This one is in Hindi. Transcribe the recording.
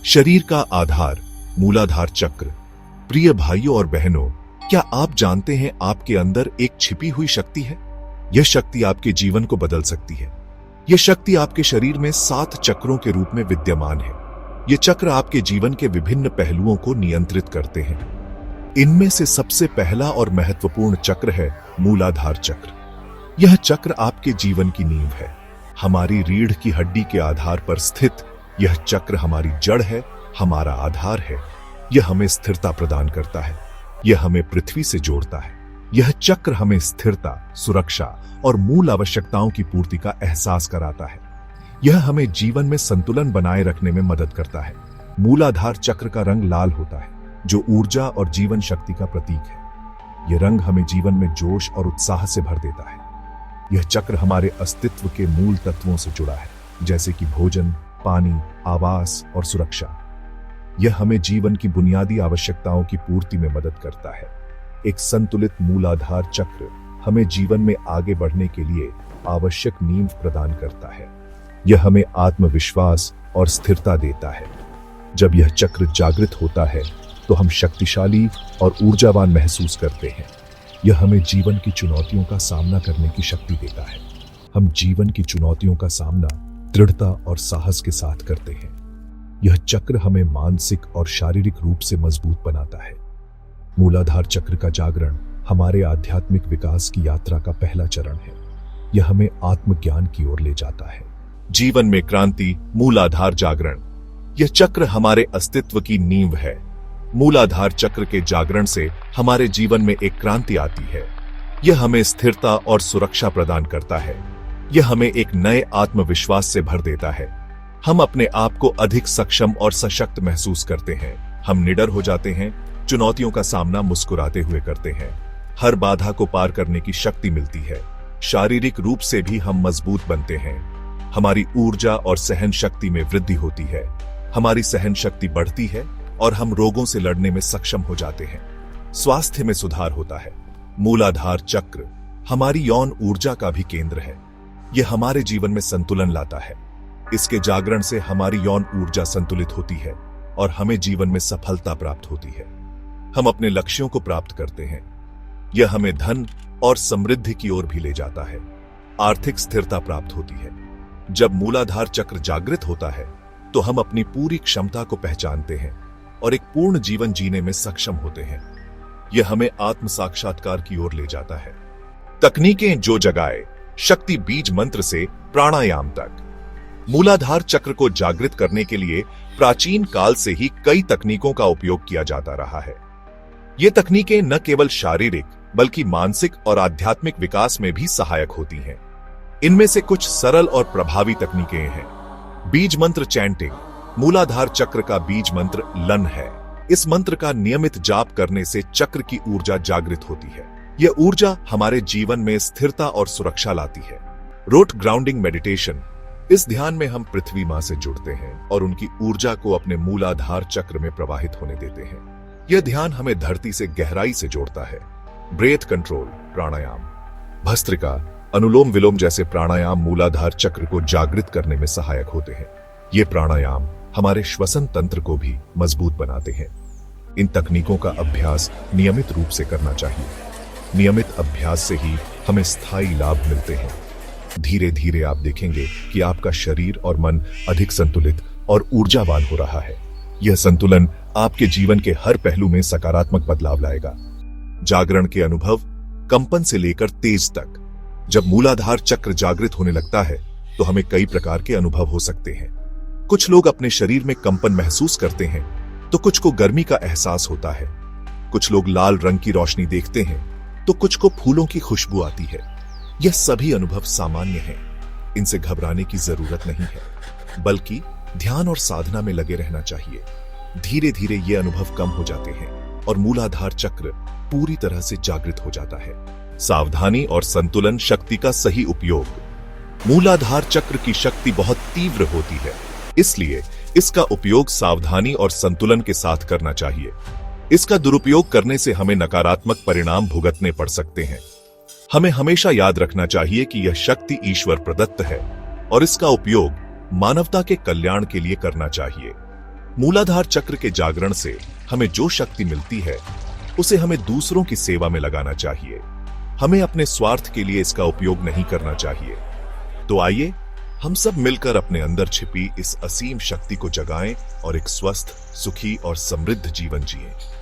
शरीर का आधार, मूलाधार चक्र। प्रिय भाइयों और बहनों, क्या आप जानते हैं आपके अंदर एक छिपी हुई शक्ति है? यह शक्ति आपके जीवन को बदल सकती है। यह शक्ति आपके शरीर में 7 चक्रों के रूप में विद्यमान है। ये चक्र आपके जीवन के विभिन्न पहलुओं को नियंत्रित करते हैं। इनमें से सबसे पहला और महत्वपूर्ण चक्र है मूलाधार चक्र। यह चक्र आपके जीवन की नींव है। हमारी रीढ़ की हड्डी के आधार पर स्थित यह चक्र हमारी जड़ है, हमारा आधार है। यह हमें स्थिरता प्रदान करता है। यह हमें पृथ्वी से जोड़ता है। यह चक्र हमें स्थिरता, सुरक्षा और मूल आवश्यकताओं की पूर्ति का एहसास कराता है। यह हमें जीवन में संतुलन बनाए रखने में मदद करता है। मूलाधार चक्र का रंग लाल होता है, जो ऊर्जा और जीवन शक्ति का प्रतीक है। यह रंग हमें जीवन में जोश और उत्साह से भर देता है। यह चक्र हमारे अस्तित्व के मूल तत्वों से जुड़ा है, जैसे कि भोजन, पानी, आवास और सुरक्षा। यह हमें जीवन की बुनियादी आवश्यकताओं की पूर्ति में मदद करता है। एक संतुलित मूलाधार चक्र हमें जीवन में आगे बढ़ने के लिए आवश्यक नींव प्रदान करता है। यह हमें आत्मविश्वास और स्थिरता देता है। जब यह चक्र जागृत होता है तो हम शक्तिशाली और ऊर्जावान महसूस करते हैं। यह हमें जीवन की चुनौतियों का सामना करने की शक्ति देता है। हम जीवन की चुनौतियों का सामना दृढ़ता और साहस के साथ करते हैं। यह चक्र हमें मानसिक और शारीरिक रूप से मजबूत बनाता है। मूलाधार चक्र का जागरण हमारे आध्यात्मिक विकास की यात्रा का पहला चरण है। यह हमें आत्मज्ञान की ओर ले जाता है। जीवन में क्रांति, मूलाधार जागरण। यह चक्र हमारे अस्तित्व की नींव है। मूलाधार चक्र के जागरण से हमारे जीवन में एक क्रांति आती है। यह हमें स्थिरता और सुरक्षा प्रदान करता है। यह हमें एक नए आत्मविश्वास से भर देता है। हम अपने आप को अधिक सक्षम और सशक्त महसूस करते हैं। हम निडर हो जाते हैं, चुनौतियों का सामना मुस्कुराते हुए करते हैं। हर बाधा को पार करने की शक्ति मिलती है। शारीरिक रूप से भी हम मजबूत बनते हैं। हमारी ऊर्जा और सहन शक्ति में वृद्धि होती है। हमारी सहन शक्ति बढ़ती है और हम रोगों से लड़ने में सक्षम हो जाते हैं। स्वास्थ्य में सुधार होता है। मूलाधार चक्र हमारी यौन ऊर्जा का भी केंद्र है। यह हमारे जीवन में संतुलन लाता है। इसके जागरण से हमारी यौन ऊर्जा संतुलित होती है और हमें जीवन में सफलता प्राप्त होती है। हम अपने लक्ष्यों को प्राप्त करते हैं। यह हमें धन और समृद्धि की ओर भी ले जाता है। आर्थिक स्थिरता प्राप्त होती है। जब मूलाधार चक्र जागृत होता है तो हम अपनी पूरी क्षमता को पहचानते हैं और एक पूर्ण जीवन जीने में सक्षम होते हैं। यह हमें आत्म साक्षात्कार की ओर ले जाता है। तकनीकें जो जगाए, शक्ति बीज मंत्र से प्राणायाम तक। मूलाधार चक्र को जागृत करने के लिए प्राचीन काल से ही कई तकनीकों का उपयोग किया जाता रहा है। ये तकनीकें न केवल शारीरिक बल्कि मानसिक और आध्यात्मिक विकास में भी सहायक होती हैं। इनमें से कुछ सरल और प्रभावी तकनीकें हैं। बीज मंत्र चैंटिंग। मूलाधार चक्र का बीज मंत्र लन है। इस मंत्र का नियमित जाप करने से चक्र की ऊर्जा जागृत होती है। यह ऊर्जा हमारे जीवन में स्थिरता और सुरक्षा लाती है। Root grounding meditation. इस ध्यान में हम पृथ्वी मां से जुड़ते हैं और उनकी ऊर्जा को अपने मूलाधार चक्र में प्रवाहित होने देते हैं। यह ध्यान हमें धरती से गहराई से जोड़ता है। ब्रेथ कंट्रोल प्राणायाम। भस्त्रिका, अनुलोम विलोम जैसे प्राणायाम मूलाधार चक्र को जागृत करने में सहायक होते हैं। ये प्राणायाम हमारे श्वसन तंत्र को भी मजबूत बनाते हैं। इन तकनीकों का अभ्यास नियमित रूप से करना चाहिए। नियमित अभ्यास से ही हमें स्थायी लाभ मिलते हैं। धीरे धीरे आप देखेंगे कि आपका शरीर और मन अधिक संतुलित और ऊर्जावान हो रहा है। यह संतुलन आपके जीवन के हर पहलू में सकारात्मक बदलाव लाएगा। जागरण के अनुभव, कंपन से लेकर तेज तक। जब मूलाधार चक्र जागृत होने लगता है तो हमें कई प्रकार के अनुभव हो सकते हैं। कुछ लोग अपने शरीर में कंपन महसूस करते हैं तो कुछ को गर्मी का एहसास होता है। कुछ लोग लाल रंग की रोशनी देखते हैं तो कुछ को फूलों की खुशबू आती है। यह सभी अनुभव सामान्य हैं। इनसे घबराने की जरूरत नहीं है, बल्कि ध्यान और साधना में लगे रहना चाहिए। धीरे धीरे ये अनुभव कम हो जाते हैं और मूलाधार चक्र पूरी तरह से जागृत हो जाता है। सावधानी और संतुलन शक्ति का सही उपयोग। मूलाधार चक्र की शक्ति बहुत तीव्र होती है, इसलिए इसका उपयोग सावधानी और संतुलन के साथ करना चाहिए। इसका दुरुपयोग करने से हमें नकारात्मक परिणाम भुगतने पड़ सकते हैं। हमें हमेशा याद रखना चाहिए कि यह शक्ति ईश्वर प्रदत्त है और इसका उपयोग मानवता के कल्याण के लिए करना चाहिए। मूलाधार चक्र के जागरण से हमें जो शक्ति मिलती है उसे हमें दूसरों की सेवा में लगाना चाहिए। हमें अपने स्वार्थ के लिए इसका उपयोग नहीं करना चाहिए। तो आइए हम सब मिलकर अपने अंदर छिपी इस असीम शक्ति को जगाएं और एक स्वस्थ, सुखी और समृद्ध जीवन जिएं।